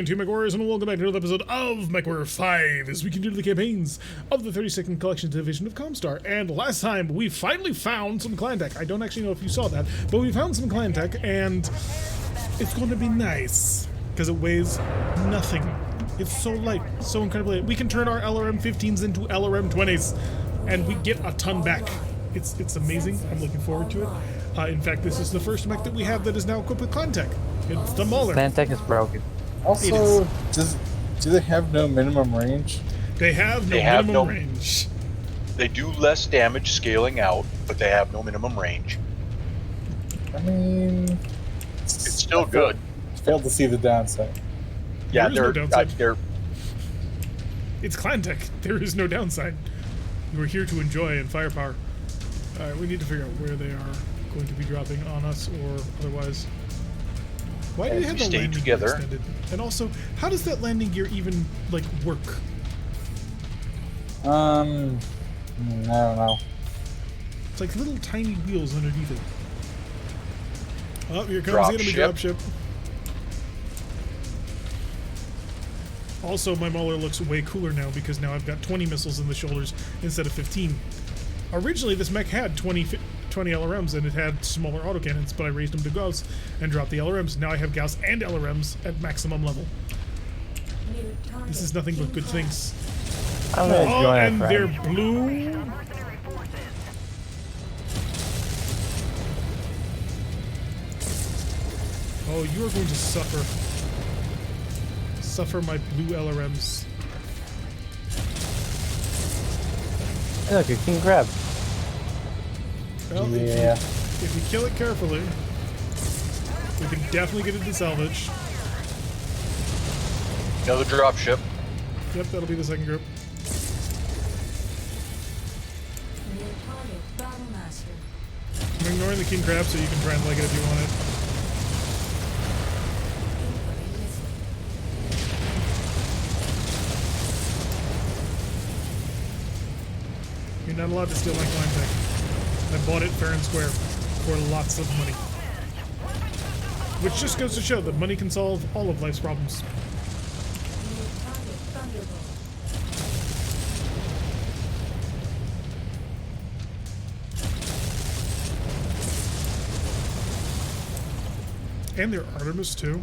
To MechWarriors, and welcome back to another episode of MechWarrior 5 as we continue the campaigns of the 32nd Collection Division of Comstar. And last time we finally found some clan tech. I don't actually know if you saw that, but we found some clan tech, and it's going to be nice because it weighs nothing. It's so light, so incredibly light. We can turn our LRM-15s into LRM-20s, and we get a ton back. It's amazing. I'm looking forward to it. In fact, this is the first mech that we have that is now equipped with clan tech. It's the Mauler. Clan tech is broken. Also, do they have no minimum range? They have no minimum range. They do less damage scaling out, but they have no minimum range. I mean, It's still good. Failed to see the downside. Yeah, There is no downside. they're It's clan tech. There is no downside. We're here to enjoy and firepower. Alright, we need to figure out where they are going to be dropping on us or otherwise. Why do you have the landing together. gear extended? And also, how does that landing gear even, like, work? I don't know. It's like little tiny wheels underneath it. Oh, here comes the enemy dropship. Also, my Mauler looks way cooler now because now I've got 20 missiles in the shoulders instead of 15. Originally, this mech had 20 LRMs and it had smaller autocannons, but I raised them to Gauss and dropped the LRMs. Now I have Gauss and LRMs at maximum level. This is nothing but good things. Oh, and they're blue. Oh, you are going to suffer. Suffer my blue LRMs. Hey, look, a king crab. Well, Yeah. if you kill it carefully, we can definitely get it to salvage. another dropship. Yep, that'll be the second group. I'm ignoring the king crab so you can try and leg it if you want it. You're not allowed to steal my clan tech. I bought it fair and square for lots of money. Which just goes to show that money can solve all of life's problems. And they're Artemis too.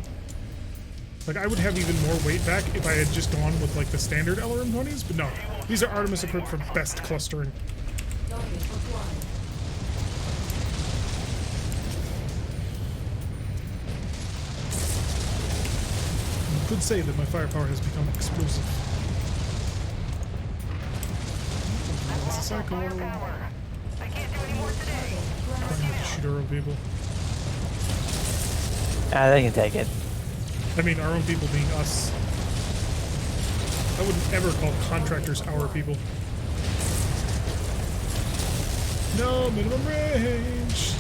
Like, I would have even more weight back if I had just gone with like the standard LRM-20s, but no. These are Artemis equipped for best clustering. You could say that my firepower has become explosive. That's a cycle. Trying to shoot our own people. Ah, they can take it. I mean, our own people being us. I wouldn't ever call contractors our people. No minimum range.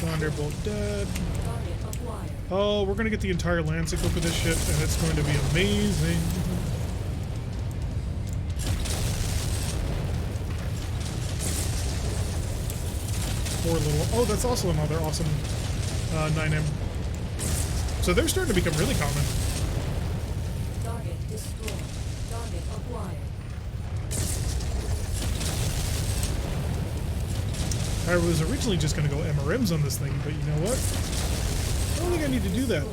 Thunderbolt dead. Oh, we're gonna get the entire lance equipped with this shit, and it's going to be amazing. Poor little. Oh, that's also another awesome 9M. So they're starting to become really common. Target destroyed. Target acquired. I was originally just going to go MRMs on this thing, but you know what? I don't think I need to do that.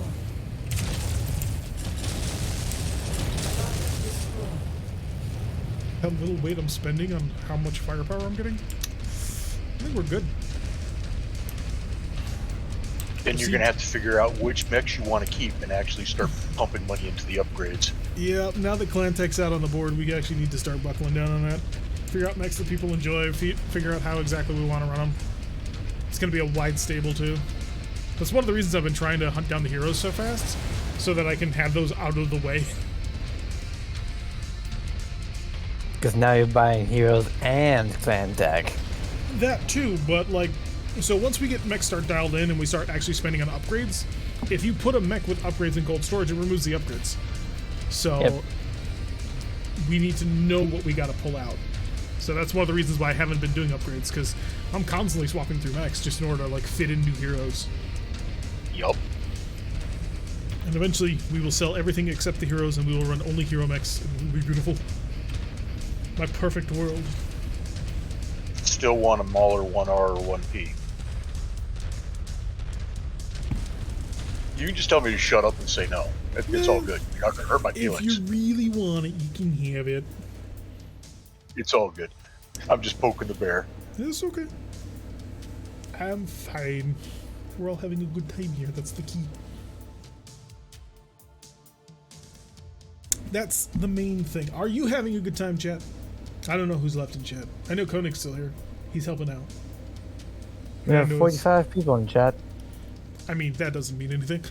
That little weight I'm spending on how much firepower I'm getting, I think we're good. Then you're going to have to figure out which mechs you want to keep and actually start pumping money into the upgrades. Yeah, now that clan tech's out on the board, we actually need to start buckling down on that. Figure out mechs that people enjoy, figure out how exactly we want to run them. It's going to be a wide stable too. That's one of the reasons I've been trying to hunt down the heroes so fast, so that I can have those out of the way. Because now you're buying heroes and clan tech. That too, but like, so once we get mech start dialed in and we start actually spending on upgrades, if you put a mech with upgrades and cold storage, it removes the upgrades. So Yep. we need to know what we got to pull out. So that's one of the reasons why I haven't been doing upgrades, because I'm constantly swapping through mechs just in order to like fit in new heroes. Yup. And eventually we will sell everything except the heroes, and we will run only hero mechs, and it will be beautiful. My perfect world. Still want a Mauler 1R or 1P. You can just tell me to shut up and say no. It's all good. You're not going to hurt my If feelings. you really want it, you can have it. It's all good. I'm just poking the bear. It's okay. I'm fine. We're all having a good time here. That's the key. That's the main thing. Are you having a good time, chat? I don't know who's left in chat. I know Koenig's still here. He's helping out. We have And it was- 45 people in chat. I mean, that doesn't mean anything.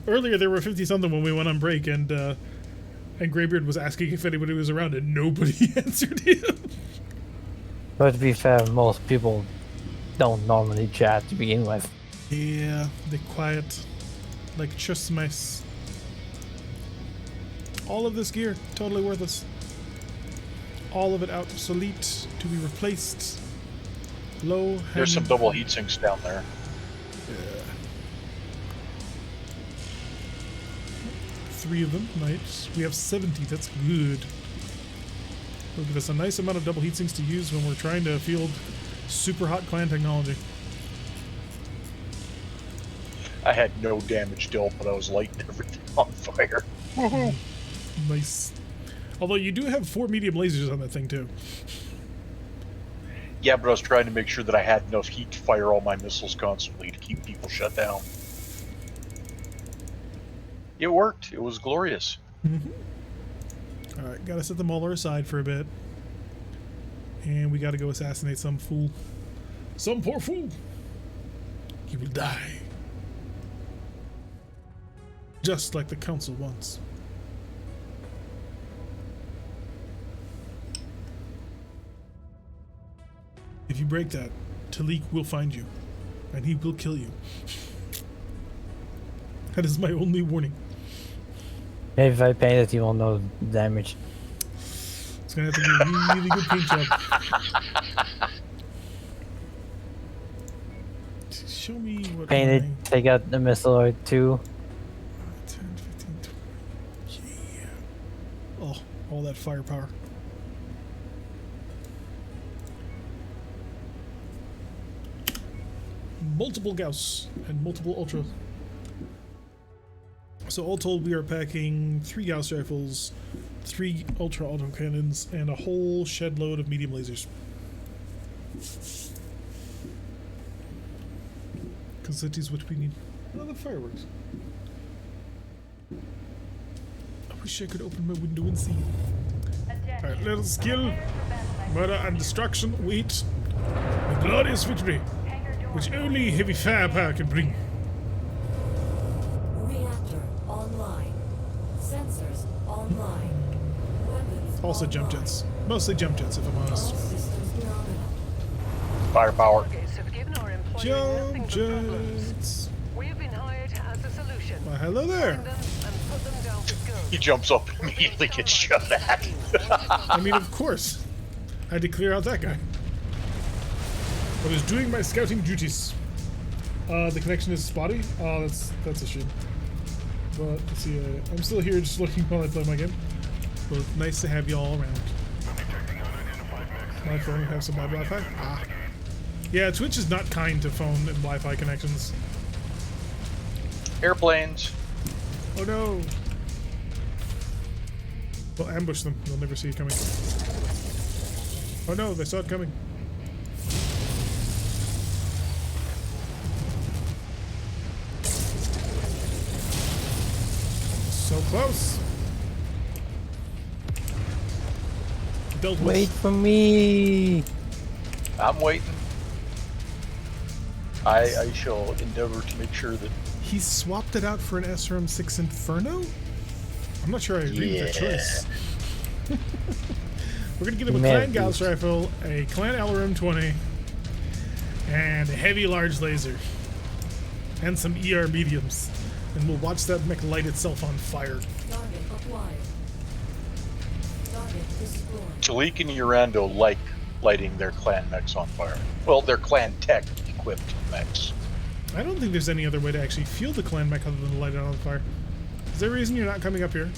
Earlier there were 50-something when we went on break, and Greybeard was asking if anybody was around, and nobody answered him. But to be fair, most people don't normally chat to begin with. Yeah, they're quiet. Like just mice. All of this gear, totally worthless. All of it obsolete, to be replaced. Low. There's some double heat sinks down there. Yeah. 3 of them, nice. We have 70, that's good. Will give us a nice amount of double heat sinks to use when we're trying to field super hot clan technology. I had no damage dealt, but I was lighting everything on fire. Nice. Although you do have 4 medium lasers on that thing too. Yeah, but I was trying to make sure that I had enough heat to fire all my missiles constantly to keep people shut down. It worked. It was glorious. Alright, gotta set the Mauler aside for a bit. And we gotta go assassinate some fool. Some poor fool! He will die. Just like the council wants. If you break that, Talik will find you. And he will kill you. That is my only warning. Maybe if I paint it, you won't know the damage. It's gonna have to be a really good paint job. Show me what Paint it, take out the missile or 2. 10, 15, 20. Yeah. Oh, all that firepower. Multiple Gauss and multiple Ultra. So all told, we are packing 3 Gauss rifles, 3 Ultra autocannons, and a whole shed load of medium lasers. Because that is what we need. Oh, the fireworks. I wish I could open my window and see. Alright, little skill, murder and destruction wait the glorious victory, which only heavy firepower can bring. Reactor online. Sensors online. Weapons Also jump online. jets. Mostly jump jets, if I'm All honest. systems nominal. Firepower. Targets have given our employees Jump nothing but problems. jets. We have been hired as a solution. Why, hello there. Find them and put them down for good. He jumps up and immediately gets shot at. I mean, of course. I had to clear out that guy. I was doing my scouting duties. The connection is spotty. Oh, that's a shame. But let's see. I'm still here, just looking while I play my game. But it's nice to have you all around. My phone has some bad Wi-Fi. Ah. Yeah, Twitch is not kind to phone and Wi-Fi connections. Airplanes. Oh no! Well, ambush them. They'll never see it coming. Oh no, they saw it coming. So close. Dealt with. Wait for me! I'm waiting. I shall endeavor to make sure that He swapped it out for an SRM-6 Inferno? I'm not sure I agree with that choice. We're gonna get him a Man, Clan Gauss rifle, a Clan LRM-20, and a heavy large laser. And some ER mediums. And we'll watch that mech light itself on fire. Target acquired. Target destroyed. Talik and Urando like lighting their clan mechs on fire. Well, their clan tech equipped mechs. I don't think there's any other way to actually fuel the clan mech other than to light it on fire. Is there a reason you're not coming up here?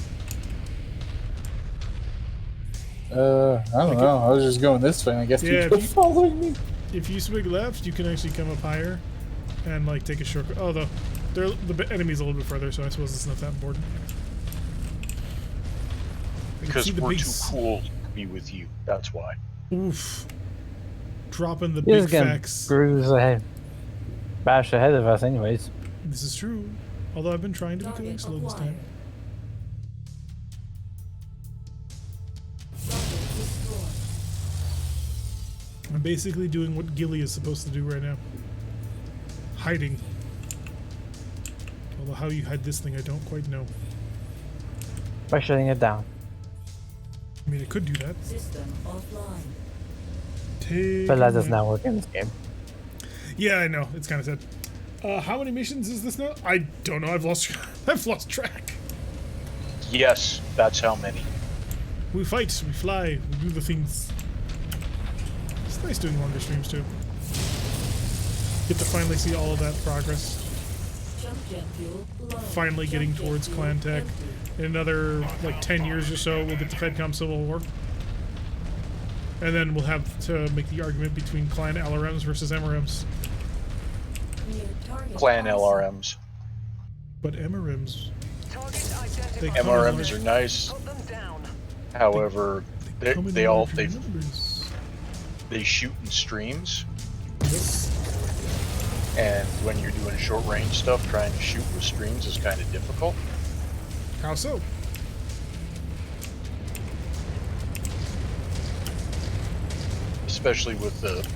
I don't know. I was just going this way, and I guess Yeah, people if you- following me. If you swing left, you can actually come up higher and like take a shortcut. Although the enemy's a little bit further, so I suppose it's not that important. I can Because see the we're big too cool to be with you. That's why. Oof. Dropping the He's big gonna facts. bruise ahead, bash ahead of us, anyways. This is true. Although I've been trying to be going Target slow this acquired. time. Target destroyed. I'm basically doing what Gilly is supposed to do right now. Hiding. Although how you hide this thing, I don't quite know. By shutting it down. I mean, I could do that. System offline. But that does not work in this game. Yeah, I know. It's kind of sad. How many missions is this now? I don't know. I've lost track. Yes, that's how many. We fight, we fly, we do the things. It's nice doing longer streams too. Get to finally see all of that progress. Jump jet fuel low. Finally getting Jump jet towards fuel clan tech. empty. In another like 10 years or so, we'll get the FedCom Civil War. And then we'll have to make the argument between clan LRMs versus MRMs. New target Clan awesome. LRMs. But MRMs, Target They identified. come in MRMs large- are nice. Put them down. However, they, come in they all larger they numbers. they shoot in streams, Yes. and when you're doing short range stuff, trying to shoot with streams is kind of difficult. How so? Especially with the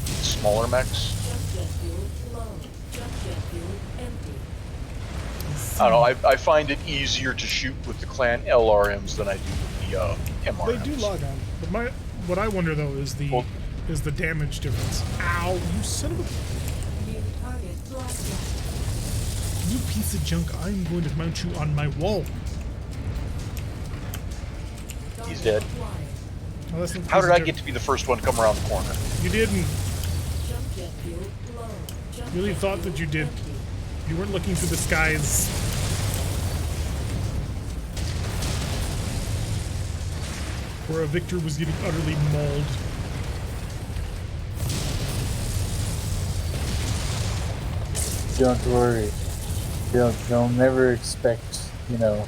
smaller mechs. Jump jet fuel low. Jump jet fuel empty. I don't know. I find it easier to shoot with the clan LRMs than I do with the MRMs. They do log on. But what I wonder though is the Well- damage difference. Ow, you son of a New target lockdown. you piece of junk, I'm going to mount you on my wall. He's dead. Acquired. Oh, that's not the How piece did of I junk. get to be the first one to come around the corner? You didn't. Jump jet fuel low. Jump Really jet thought fuel that you did. empty. You weren't looking through the skies. Where a victor was getting utterly mauled. Don't worry. They'll never expect, the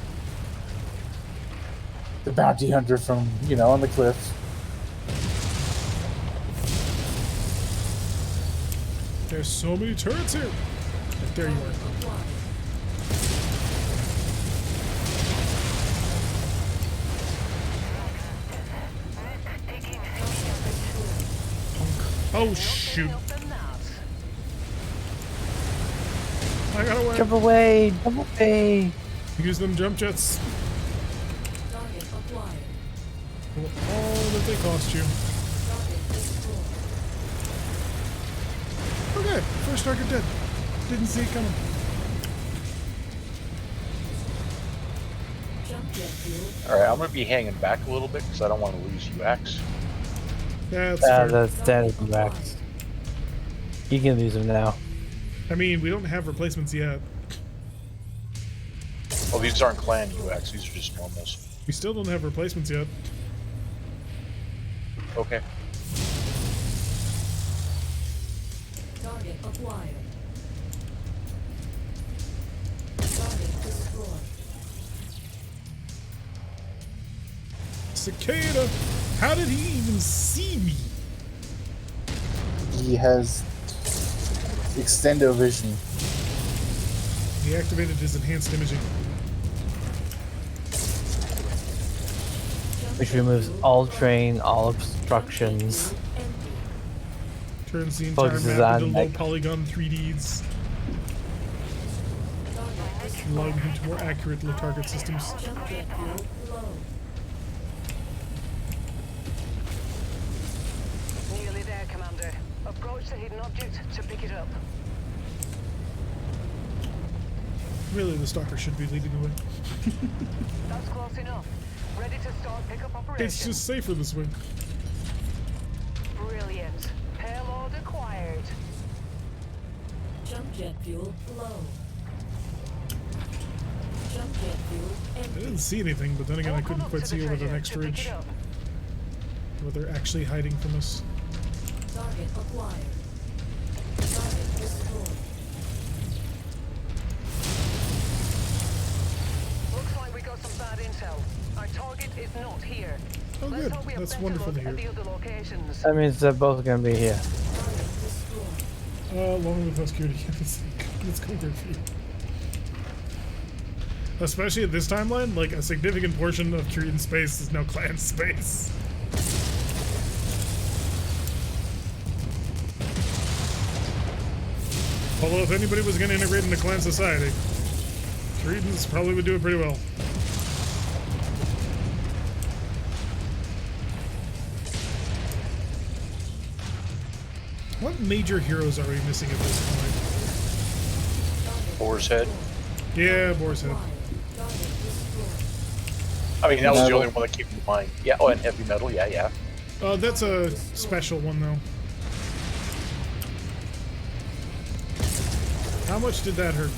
bounty hunter from, on the cliff. There's so many turrets here. There you are. Acquired. Oh shoot! Help them that. I got away. Jump away! Jump away! Use them jump jets. Target acquired. For all that they cost you. Target destroyed. Okay, first target dead. Didn't see it coming. Jump jet fuel. All right, I'm gonna be hanging back a little bit because I don't want to lose UX. Yeah, that's fair. That's standard back. You can lose him now. I mean, we don't have replacements yet. Oh, these aren't clan UX; these are just normals. We still don't have replacements yet. Okay. Target acquired. Target destroyed. Cicada! How did he even see me? He has extendo vision. He activated his enhanced imaging. Which removes all terrain, all obstructions. Empty. Turns the entire Focuses map on into low mech. polygon 3Ds, Target destroyed. allowing him to more accurately target systems. Jump jet fuel low. Nearly there, Commander. Approach the hidden object to pick it up. Really, the stalker should be leading the way. That's close enough. Ready to start pickup operation. It's just safer this way. Brilliant. Payload acquired. Jump jet fuel low. Jump jet fuel I empty. didn't see anything, but then again, I couldn't Welcome quite to the see over the treasure next to pick ridge. it up. Where they're actually hiding from us. Target acquired. Target destroyed. Looks like we got some bad intel. Our target is not here. Oh, Let's good. hope we have That's better wonderful luck to at hear. the other locations. That means they're both gonna be here. Target destroyed. Long without security. Let's go there for you. Especially at this timeline, like a significant portion of Korean space is now clan space. Although if anybody was going to integrate into clan society, Koreans probably would do it pretty well. What major heroes are we missing at this point? Boar's Head. Yeah, Boar's Head. Acquired. Target destroyed. I mean, that was the Metal. only one that came to mind. Yeah, oh, and Heavy Metal, yeah. That's a special one, though. How much did that hurt?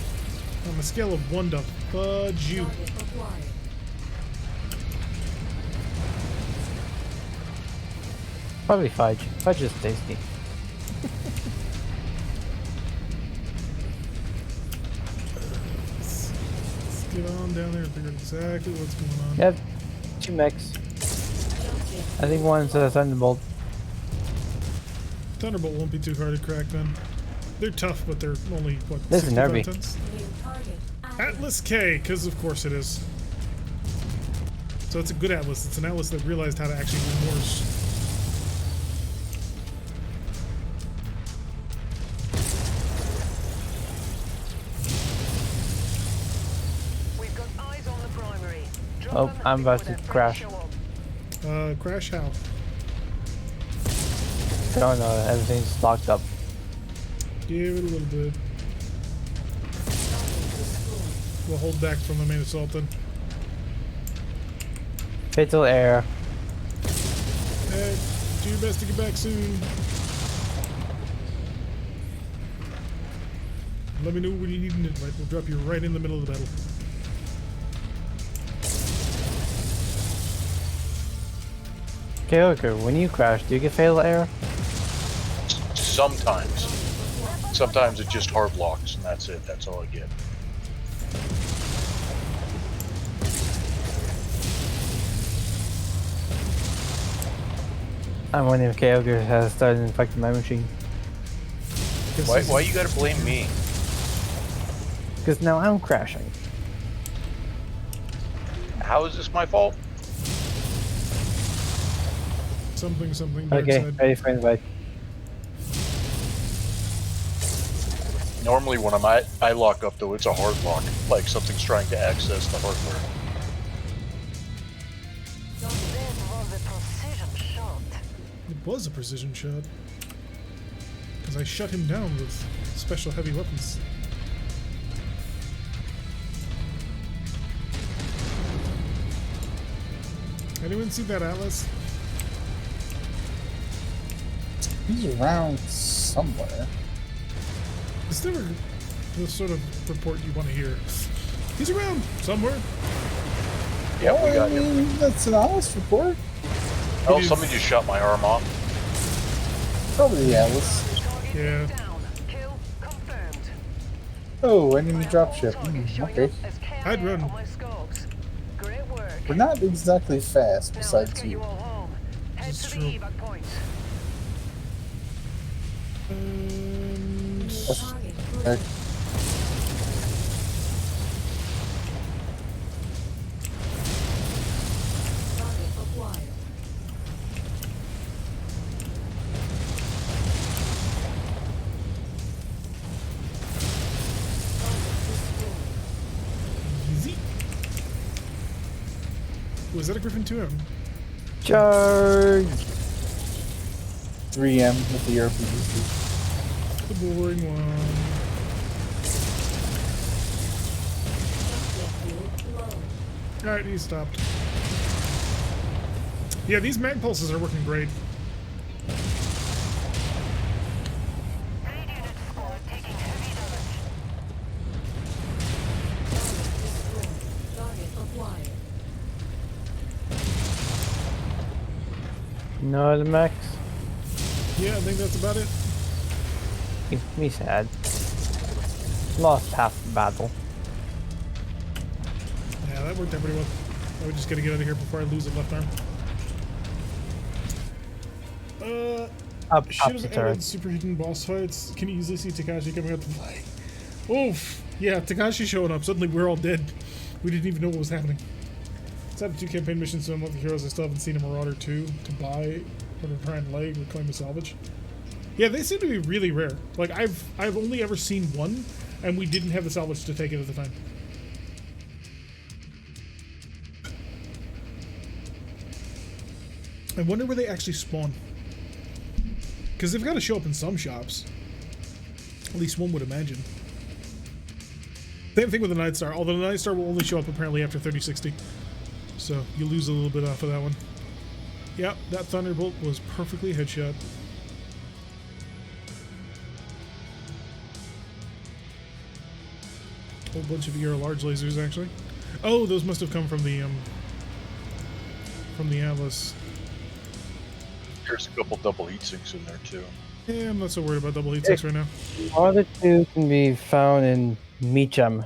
On a scale of 1 to fudge you. Target acquired. Probably fudge. Fudge is tasty. Let's get on down there and figure out exactly what's going on. You have 2 mechs. I think one's a Thunderbolt. Thunderbolt won't be too hard to crack then. They're tough, but they're only, what, This is 65 nervy. tons? New target. Atlas K, because of course it is. So it's a good Atlas. It's an Atlas that realized how to actually do Morse. We've got eyes on the primary. Drop Oh, them and I'm pick about where to their crash. friends show up. Crash how? Don't know, everything's locked up. Give it a little bit. We'll hold back from the main assault then. Fatal air. Do your best to get back soon. Let me know when you need an invite. We'll drop you right in the middle of the battle. Kyoko, when you crash, do you get fatal air? Sometimes. Sometimes it just hard locks, and that's it. That's all I get. I'm wondering if Kyoko has started infecting my machine. Why you gotta blame me? Because now I'm crashing. How is this my fault? Something dark Okay, side. ready for invite. Normally when I lock up though, it's a hard lock. Like something's trying to access the hardware. This was a precision shot. It was a precision shot. Because I shut him down with special heavy weapons. Anyone see that Atlas? He's around somewhere. It's never the sort of report you want to hear. He's around somewhere. Yeah, we I got him. mean, that's an honest report. Oh, It is- somebody just shot my arm off. Probably the Atlas. Target Yeah. down. Kill confirmed. Oh, enemy Got all dropship. targets showing Okay. up as KIA I'd run. on my scopes. Great work. We're not exactly fast Now let's besides get you. you all home. Head This is to true. the evac point. And Target Okay. clear. Target acquired. Target destroyed. easy. Was that a Griffin 2M? Charge! 3M with the RPG. The boring one. Jump jet fuel low. Alright, he stopped. Yeah, these mag pulses are working great. Raid unit squad taking heavy damage. Target acquired. No, the max. Yeah, I think that's about it. Makes me sad. Lost half the battle. Yeah, that worked out pretty well. I would just gotta get out of here before I lose a left arm. Up Should the have turret. added super hidden boss fights. Can you easily see Takashi coming out to play? Oof! Yeah, Takashi showing up. Suddenly we're all dead. We didn't even know what was happening. Let's have 2 campaign missions to unlock the heroes. I still haven't seen a Marauder 2 to buy or to try and leg or claim a salvage. Yeah, they seem to be really rare. Like I've only ever seen one, and we didn't have the salvage to take it at the time. I wonder where they actually spawn. Because they've got to show up in some shops. At least one would imagine. Same thing with the Night Star, although the Night Star will only show up apparently after 3060. So you lose a little bit off of that one. Yep, that Thunderbolt was perfectly headshot. Whole bunch of ER large lasers actually. Oh, those must have come from the Atlas. There's a couple double heat sinks in there too. Yeah, I'm not so worried about double heat sinks right now. All the two can be found in Meacham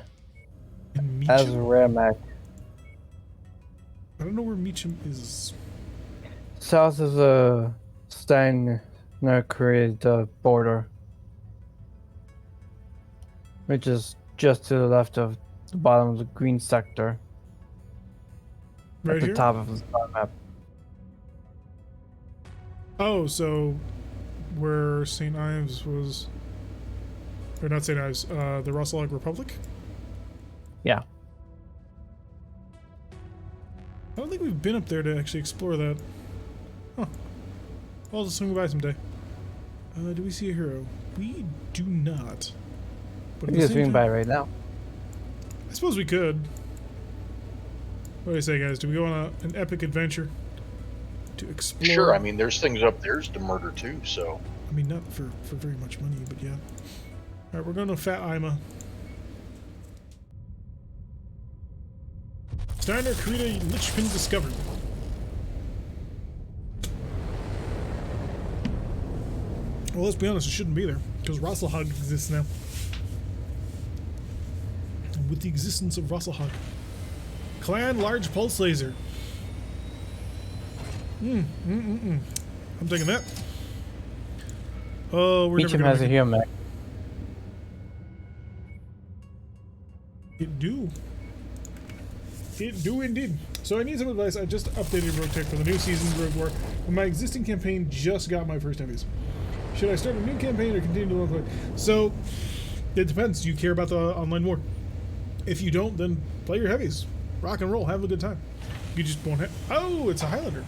And as a Meacham? rare mech. I don't know where Meacham is. South of the Steiner created border, which is just to the left of the bottom of the green sector. Right at the here? top of the star map. Oh, so where St. Ives was, or not St. Ives, the Rossalog Republic? Yeah. I don't think we've been up there to actually explore that. Huh. Well, I'll just swing by someday. Do we see a hero? We do not. But We at the can same swing time- by right now. I suppose we could. What do you say, guys? Do we go on an epic adventure to explore? Sure, I mean, there's things up there to murder too, so. I mean, not for very much money, but yeah. All right, we're going to Fat Ima. Steiner Karita Lichpin discovered. Well, let's be honest, it shouldn't be there, because Rossalhog exists now. And with the existence of Rossalhog. Clan Large Pulse Laser. I'm taking that. Oh, we're Meacham never has a gonna hero mech. It do. It do indeed. So I need some advice. I just updated RogueTech for the new season of Rogue War, and my existing campaign just got my first heavies. Should I start a new campaign or continue to one play? So it depends. Do you care about the online war? If you don't, then play your heavies. Rock and roll. Have a good time. You just won't have... Oh, it's a Highlander.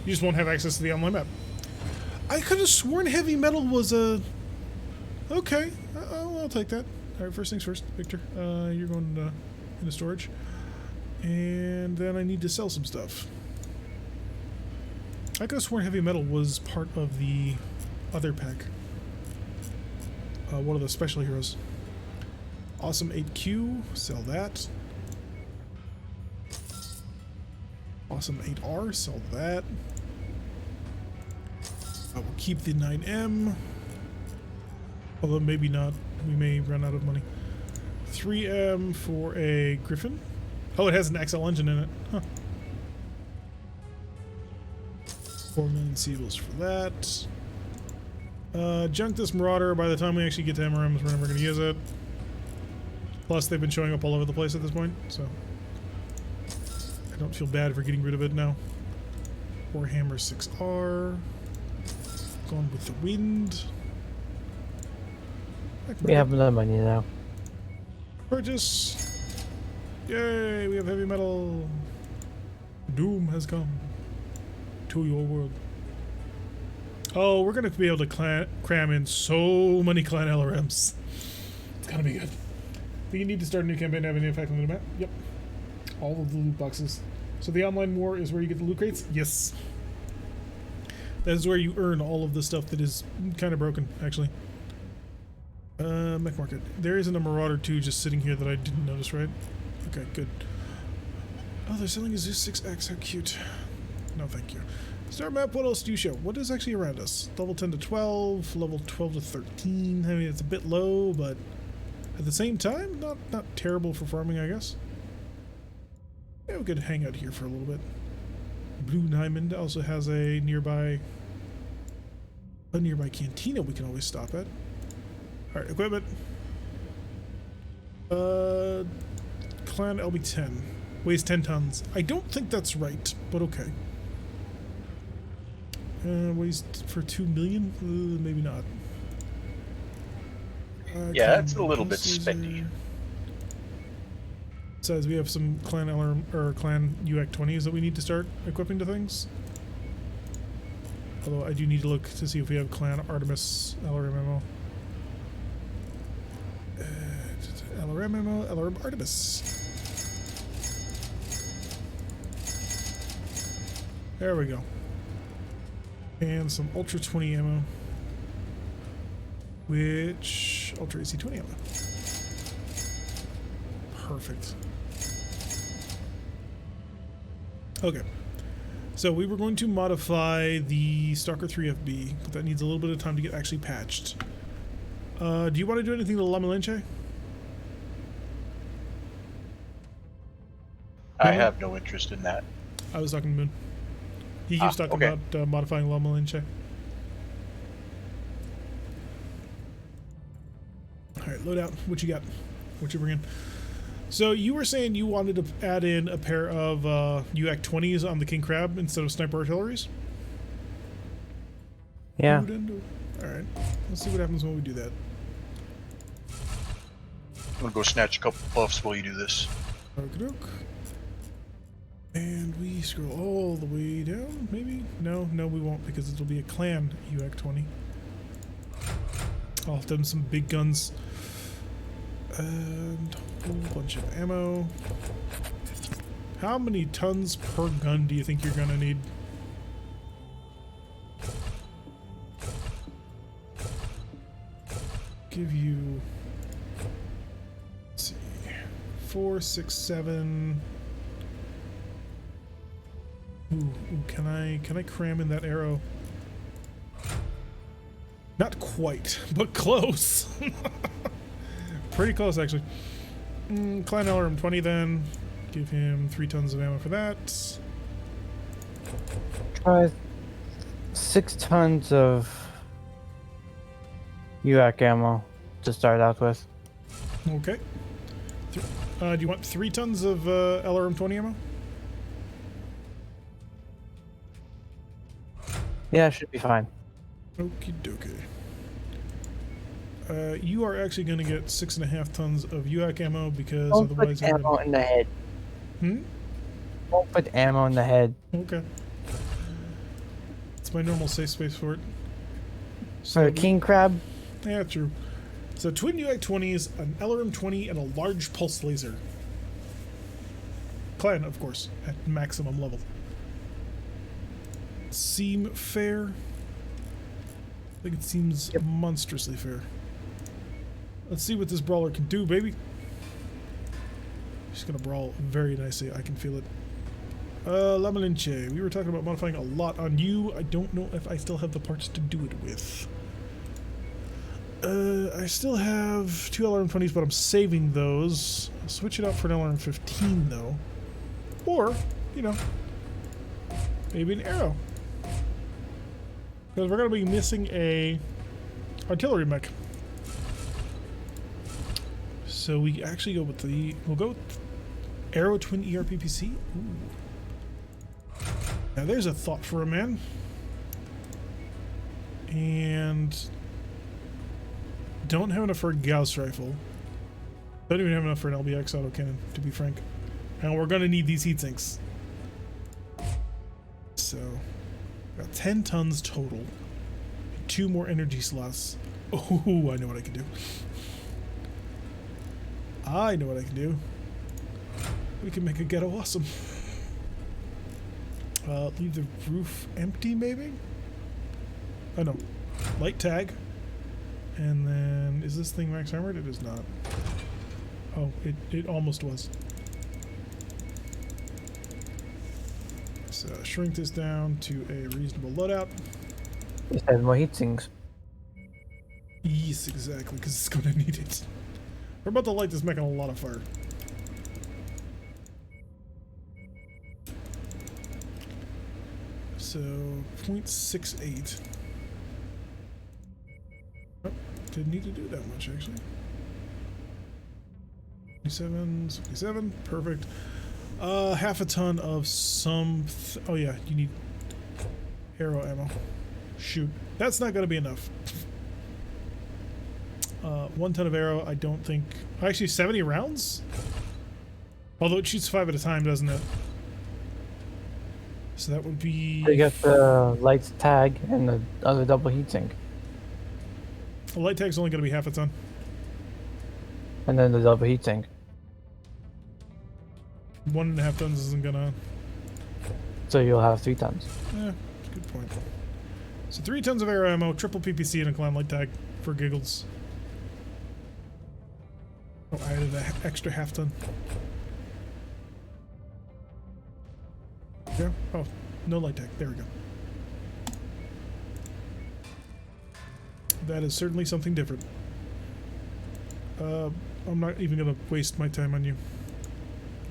You just won't have access to the online map. I could have sworn heavy metal was a... Okay. I'll take that. All right, first things first, Victor. You're going into storage. And then I need to sell some stuff. I could have sworn heavy metal was part of the other pack. One of the special heroes. Awesome 8Q, sell that. Awesome 8R, sell that. I will keep the 9M. Although maybe not. We may run out of money. 3M for a Griffin. Oh, it has an XL engine in it. Huh. 4 million Seables for that. Junk this Marauder. By the time we actually get to MRMs, we're never going to use it. Plus, they've been showing up all over the place at this point, so I don't feel bad for getting rid of it now. Warhammer 6R. Gone with the Wind. We have no money now. Purchase. Yay, we have heavy metal. Doom has come to your world. Oh, we're going to be able to cram in so many clan LRMs. It's going to be good. Do you need to start a new campaign to have any effect on the map? Yep. All of the loot boxes. So the online war is where you get the loot crates? Yes. That is where you earn all of the stuff that is kind of broken, actually. Mech Market. There isn't a Marauder 2 just sitting here that I didn't notice, right? Okay, good. Oh, they're selling a Zeus 6X. How cute. No, thank you. Star map, what else do you show? What is actually around us? Level 10 to 12, level 12 to 13. I mean, it's a bit low, but at the same time, not terrible for farming, I guess. Yeah, we could hang out here for a little bit. Blue Diamond also has a nearby cantina we can always stop at. Alright, equipment. Clan LB10. Weighs 10 tons. I don't think that's right, but okay. Weighs for 2 million? Maybe not. Yeah, that's a little bit spendy. Besides, we have some clan LRM or clan UAC-20s that we need to start equipping to things. Although I do need to look to see if we have clan Artemis LRM ammo. LRM ammo, LRM Artemis. There we go. And some Ultra 20 ammo. Which... Ultra AC-20 ammo. Perfect. Okay. So we were going to modify the Stalker 3FB, but that needs a little bit of time to get actually patched. Do you want to do anything to La Malinche? I have no interest in that. I was talking to Moon. He keeps talking okay. about modifying La Malinche. Alright, load out. What you got? What you bringing? So you were saying you wanted to add in a pair of UAC-20s on the King Crab instead of sniper artilleries? Yeah. Alright. Let's see what happens when we do that. I'm gonna go snatch a couple buffs while you do this. Okey-doke. And we scroll all the way down, maybe? No, we won't, because it'll be a clan UAC-20. I'll have them some big guns. And a whole bunch of ammo. How many tons per gun do you think you're gonna need? Give you... Let's see... 4, 6, 7... Ooh, can I cram in that arrow? Not quite, but close. Pretty close, actually. Clan LRM-20 then. Give him 3 tons of ammo for that. Try 6 tons of UAC ammo to start out with. Okay. Do you want 3 tons of LRM-20 ammo? Yeah, should be fine. Okie dokie. You are actually going to get 6.5 tons of UAC ammo because Don't otherwise... put ammo in the head. Hmm? Don't put ammo in the head. Okay. It's my normal safe space for it. For the king crab? Yeah, true. So twin UAC-20s, an LRM-20, and a large pulse laser. Clan, of course, at maximum level. Seem fair? I think it seems monstrously fair. Let's see what this brawler can do, baby. She's gonna brawl very nicely. I can feel it. La Malinche. We were talking about modifying a lot on you. I don't know if I still have the parts to do it with. I still have 2 LRM-20s, but I'm saving those. I'll switch it out for an LRM-15, though. Or, you know, maybe an arrow. Because we're going to be missing a artillery mech. So we actually go with we'll go with Arrow Twin ERPPC. Ooh. Now there's a thought for a man. And don't have enough for a Gauss rifle. Don't even have enough for an LBX autocannon, to be frank. And we're going to need these heat sinks. So, got 10 tons total. 2 more energy slots. Oh, I know what I can do. I know what I can do. We can make a ghetto awesome. Leave the roof empty, maybe? Oh no, light tag. And then, is this thing max armored? It is not. Oh, it almost was. So shrink this down to a reasonable loadout. Just have more heat sinks. Yes, exactly, because it's going to need it. We're about to light this mech on a lot of fire. So, 0.68. Oh, didn't need to do that much, actually. 57, 67, perfect. Half a ton of some... oh yeah, you need arrow ammo. Shoot. That's not going to be enough. 1 ton of arrow, I don't think... actually, 70 rounds? Although it shoots 5 at a time, doesn't it? So that would be... You get the light tag and the other double heatsink. The light tag's only going to be half a ton. And then the double heatsink. 1.5 tons isn't gonna... So you'll have 3 tons. Yeah, good point. So 3 tons of arrow ammo, triple PPC, and a clan light tag for giggles. Oh, I added an extra half ton. Yeah. Oh, no light tag. There we go. That is certainly something different. I'm not even going to waste my time on you.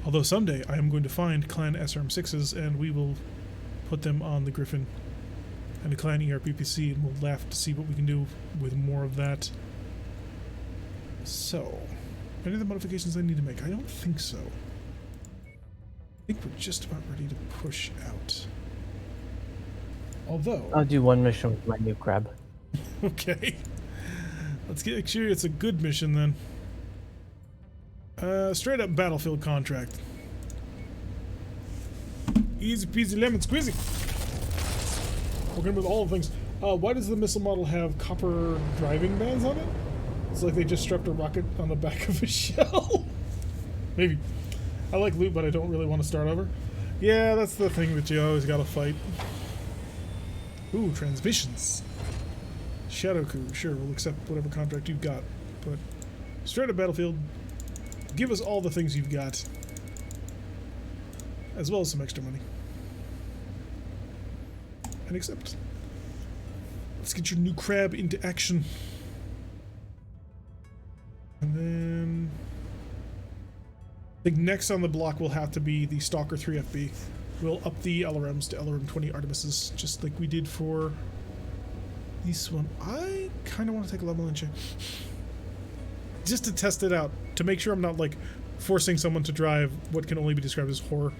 Although someday I am going to find clan SRM6s and we will put them on the Griffin and a clan ERPPC and we'll laugh to see what we can do with more of that. So, any of the modifications I need to make? I don't think so. I think we're just about ready to push out. Although... I'll do 1 mission with my new crab. Okay. Let's make sure it's a good mission then. Straight up battlefield contract. Easy peasy lemon squeezy. Working with all the things. Why does the missile model have copper driving bands on it? It's like they just strapped a rocket on the back of a shell. Maybe. I like loot, but I don't really want to start over. Yeah, that's the thing that you always gotta fight. Ooh, transmissions. Shadow Coup, sure, we'll accept whatever contract you've got. But straight up battlefield, give us all the things you've got. As well as some extra money. And accept. Let's get your new crab into action. And then... I think next on the block will have to be the Stalker 3FB. We'll up the LRMs to LRM 20 Artemises, just like we did for this one. I kind of want to take a level inch. Just to test it out, to make sure I'm not like forcing someone to drive what can only be described as horror.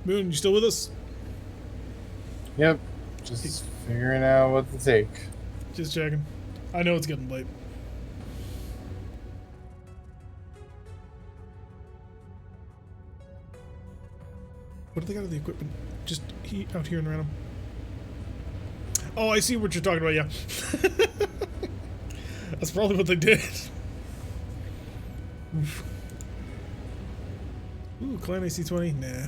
Moon, you still with us? Yep. Just figuring out what to take. Just checking. I know it's getting late. What do they got of the equipment? Just out here and random. Oh, I see what you're talking about, yeah. That's probably what they did. Oof. Ooh, Clan AC-20? Nah.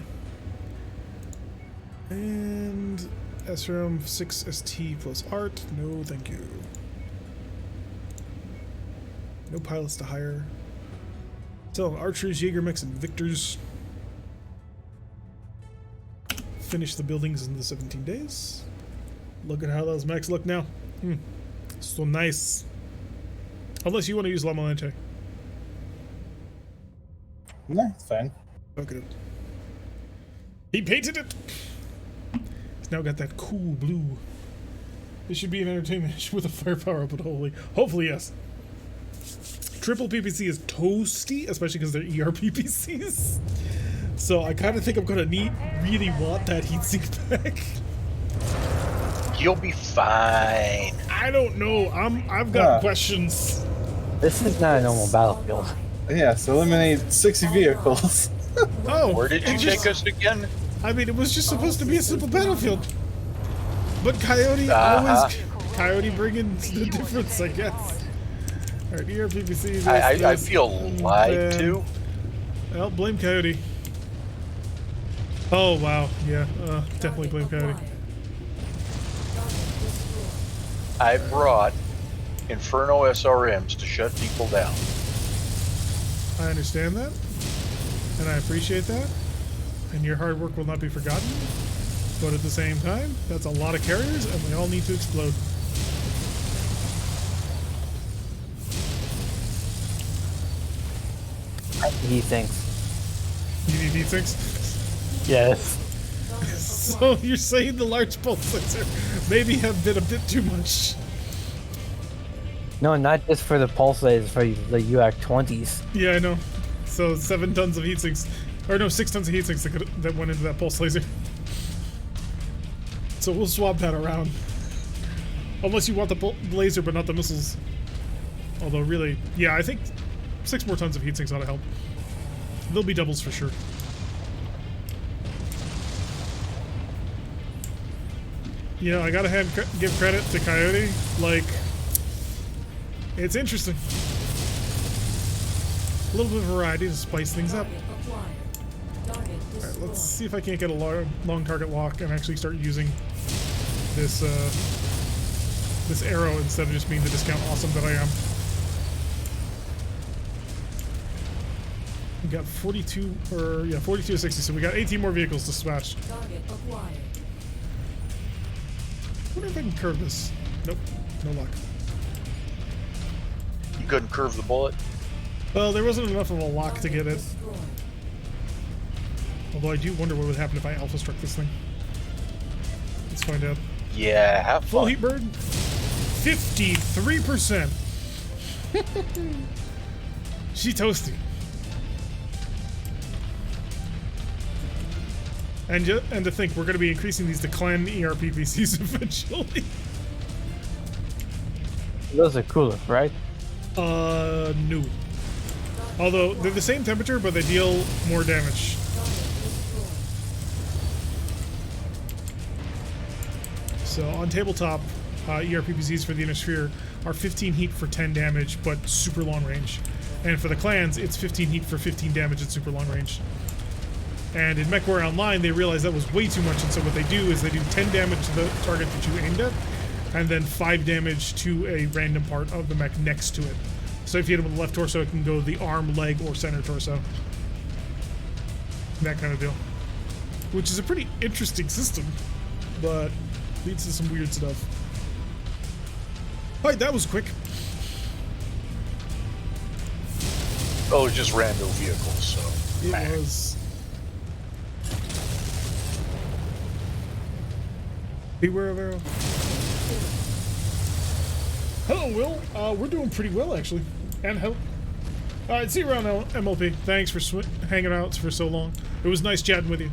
And SRM 6 ST plus art? No, thank you. No pilots to hire. Still archers, Jaeger mechs, and victors. Finish the buildings in the 17 days. Look at how those mechs look now. So nice. Unless you want to use La Malente. No, it's fine. Okay. He painted it! He's now got that cool blue. This should be an entertainment with a firepower, but hopefully yes. Triple PPC is toasty, especially because they're ER PPCs. So I kind of think I'm gonna really want that heatsink back. You'll be fine. I don't know. I've got questions. This is not a normal battlefield. Yeah, so eliminate 60 vehicles. Oh, Where did you take us again? I mean, it was just supposed to be a simple battlefield. But Coyote Coyote bringing the difference, I guess. Alright, ERPPC. I feel lied to. Well, blame Coyote. Oh, wow. Yeah, definitely blame Coyote. I brought Inferno SRMs to shut people down. I understand that, and I appreciate that, and your hard work will not be forgotten. But at the same time, that's a lot of carriers, and they all need to explode. He thinks. You need heat sinks? Yes. So you're saying the large pulse laser maybe have been a bit too much? No, not just for the pulse lasers, for the UAC-20s. Yeah, I know. So 7 tons of heat sinks, or no, 6 tons of heat sinks that went into that pulse laser. So we'll swap that around. Unless you want the laser but not the missiles. Although really, yeah, I think 6 more tons of heat sinks ought to help. They'll be doubles for sure. Yeah, I gotta give credit to Coyote. Like, it's interesting. A little bit of variety to spice things up. Target acquired. Target Alright, destroyed. let's see if I can't get a long target lock and actually start using this this arrow instead of just being the discount awesome that I am. We got 42 to 60, so we got 18 more vehicles to smash. Target acquired. I wonder if I can curve this. Nope, no luck. You couldn't curve the bullet? Well, there wasn't enough of a lock to get it. Destroyed. Although I do wonder what would happen if I alpha struck this thing. Let's find out. Yeah, have Full fun. heat burn, 53%. She toasty. And to think we're going to be increasing these to clan ERPPCs eventually. Those are cooler, right? No. Although they're the same temperature, but they deal more damage. So on tabletop, ERPPCs for the inner sphere are 15 heat for 10 damage, but super long range. And for the clans, it's 15 heat for 15 damage at super long range. And in MechWarrior Online, they realized that was way too much, and so what they do is they do 10 damage to the target that you aimed at, and then 5 damage to a random part of the mech next to it. So if you hit him with the left torso, it can go the arm, leg, or center torso. That kind of deal. Which is a pretty interesting system, but leads to some weird stuff. Alright, that was quick. Oh, it was just random vehicles, so. It was. Beware of arrow. Hello, Will. We're doing pretty well, actually. And help. Alright, see you around, MLP. Thanks for hanging out for so long. It was nice chatting with you.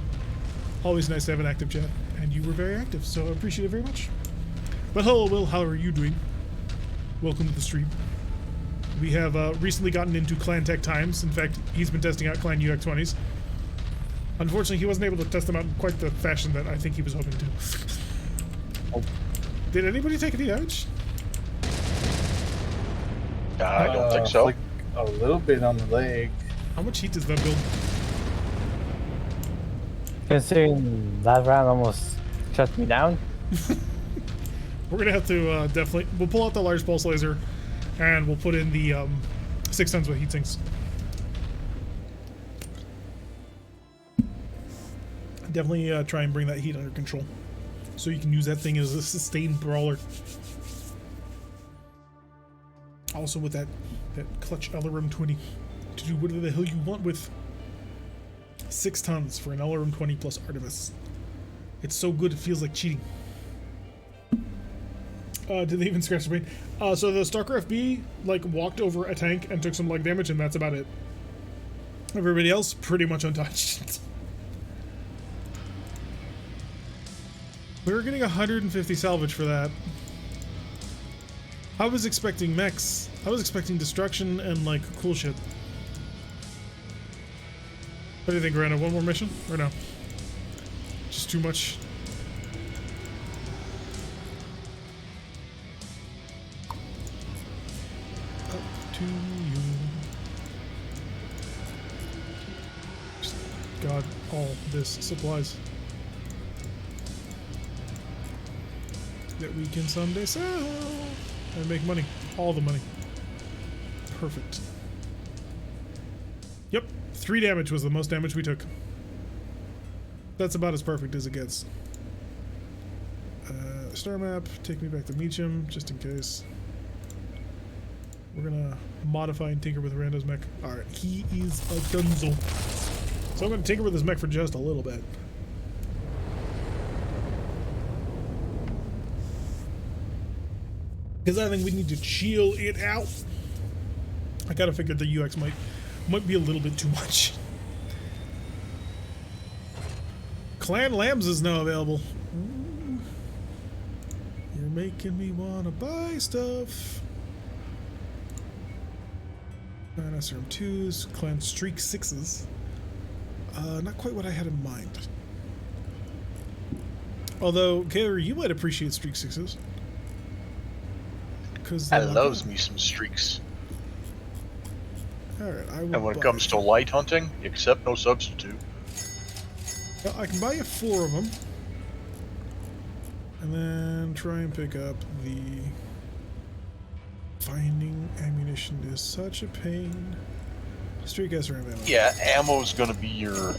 Always nice to have an active chat. And you were very active, so I appreciate it very much. But hello, Will. How are you doing? Welcome to the stream. We have recently gotten into Clan Tech Times. In fact, he's been testing out Clan UX20s. Unfortunately, he wasn't able to test them out in quite the fashion that I think he was hoping to. Oh. Did anybody take any damage? I don't think so. Like a little bit on the leg. How much heat does that build? Considering that round almost shut me down. We're gonna have to definitely. We'll pull out the large pulse laser, and we'll put in the 6 tons with heat sinks. Definitely try and bring that heat under control, so you can use that thing as a sustained brawler. Also with that clutch LRM 20 to do whatever the hell you want with. 6 tons for an LRM 20 plus Artemis. It's so good it feels like cheating. Did they even scratch the brain? So the Stalker FB like walked over a tank and took some leg damage, and that's about it. Everybody else pretty much untouched. We were getting 150 salvage for that. I was expecting mechs. I was expecting destruction and like cool shit. What do you think, Rana? One more mission? Or no? Just too much? Up to you. Just got all this supplies. that we can someday sell and make money. All the money. Perfect. Yep, 3 damage was the most damage we took. That's about as perfect as it gets. Star map, take me back to Meacham, just in case. We're gonna modify and tinker with Rando's mech. Alright, he is a gunzo. So I'm gonna tinker with his mech for just a little bit. Because I think we need to chill it out. I kind of figured the UX might be a little bit too much. Clan Lambs is now available. Ooh. You're making me want to buy stuff. Clan SRM 2s, Clan Streak 6s. Not quite what I had in mind. Although, Gator, you might appreciate Streak 6s. I loves me some streaks. Alright, And when it comes to light hunting, accept no substitute. Well, I can buy you 4 of them. And then try and pick up the... Finding ammunition is such a pain. Street guys are ammo. Yeah, ammo's gonna be your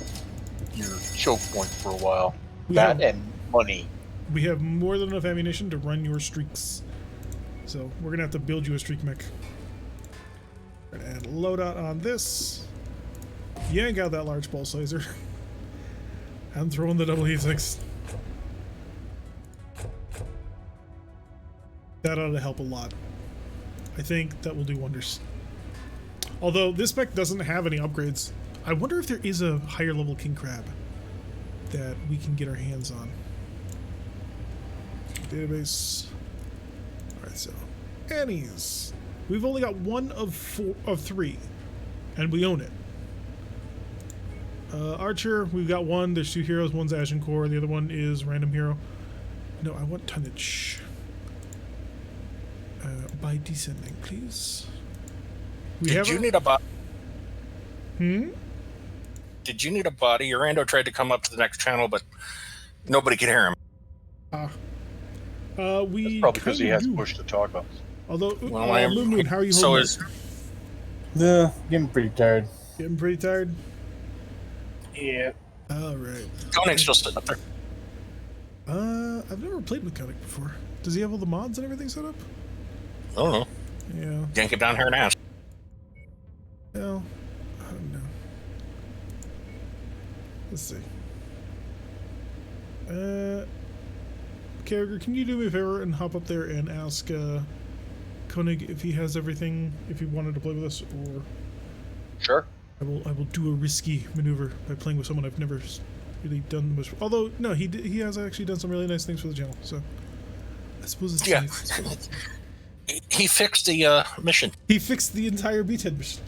choke point for a while. Yeah. That and money. We have more than enough ammunition to run your streaks. So we're gonna have to build you a streak mech. And loadout on this. You ain't got that large pulse laser. I'm throwing the double E6. That ought to help a lot. I think that will do wonders. Although this mech doesn't have any upgrades. I wonder if there is a higher level king crab that we can get our hands on. Database. Alright, so Annie's. We've only got 1 of 3, and we own it. Archer, we've got 1. There's 2 heroes. One's Ashen Core. The other one is Random Hero. No, I want tonnage. By descending, please. Did you need a body? Did you need a body? Rando tried to come up to the next channel, but nobody could hear him. We That's probably because he has do. push to talk about. Although, Well, Moon, how are you so holding is up? Yeah, getting pretty tired. Getting pretty tired? Yeah. Alright. Konig's still sitting up there. I've never played with Koenig before. Does he have all the mods and everything set up? I don't know. Yeah. Yank it down here and ask. Well, I don't know. Let's see. Carragher, can you do me a favor and hop up there and ask Koenig if he has everything, if he wanted to play with us, or Sure. I will do a risky maneuver by playing with someone I've never really done much. Although no, he has actually done some really nice things for the channel. So I suppose it's Yeah. nice. He fixed the mission. He fixed the entire beachhead mission.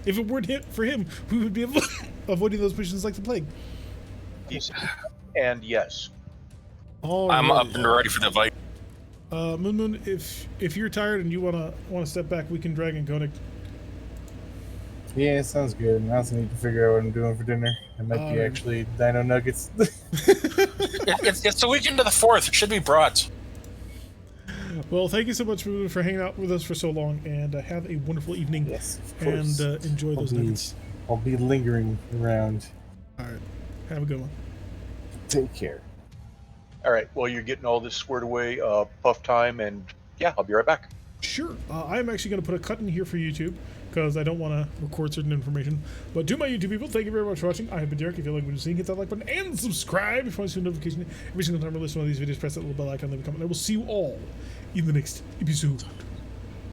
If it weren't for him, we would be avoiding those missions like the plague. And yes. I'm up and ready for the fight. Moon, if you're tired and you wanna step back, we can drag in Koenig. Yeah, sounds good. I also need to figure out what I'm doing for dinner. It might be actually dino nuggets. It's the weekend of the 4th. It should be brats. Well, thank you so much, Moon, for hanging out with us for so long, and have a wonderful evening. Yes, of course. And enjoy those nuggets. I'll be lingering around. All right, have a good one. Take care. All right. Well, you're getting all this squared away. Puff time, and yeah, I'll be right back. Sure. I'm actually going to put a cut in here for YouTube because I don't want to record certain information. But to my YouTube people, thank you very much for watching. I have been Derek. If you like what you're seeing, hit that like button and subscribe if you want to see a notification every single time I release one of these videos. Press that little bell icon, leave a comment. I will see you all in the next episode.